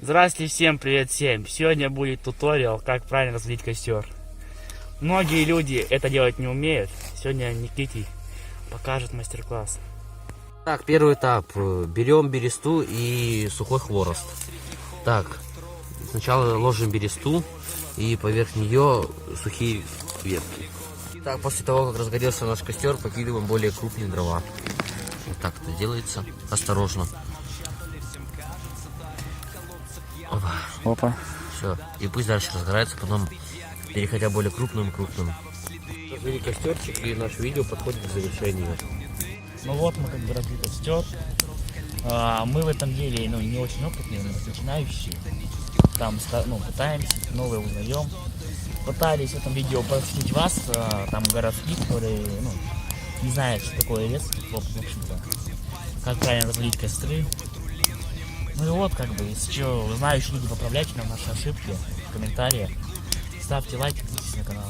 Здравствуйте всем, привет всем! Сегодня будет туториал, как правильно разводить костер. Многие люди это делать не умеют. Сегодня Никитий покажет мастер-класс. Так, первый этап. Берем бересту и сухой хворост. Так, сначала ложим бересту и поверх нее сухие ветки. Так, после того, как разгорелся наш костер, подкидываем более крупные дрова. Вот так это делается. Осторожно. Опа. Все. И пусть дальше разгорается, потом переходя более крупным. Развели костерчик, и наше видео подходит к завершению. Ну вот мы как бы развели костер. Мы в этом деле не очень опытные, мы начинающие. Там пытаемся, новое узнаем. Пытались в этом видео просветить вас, там городских, которые не знают, что такое лес, в общем-то. Как правильно разводить костры. Ну и вот, как бы, если что, знающие люди, поправляйте нам наши ошибки в комментариях. Ставьте лайк, подписывайтесь на канал.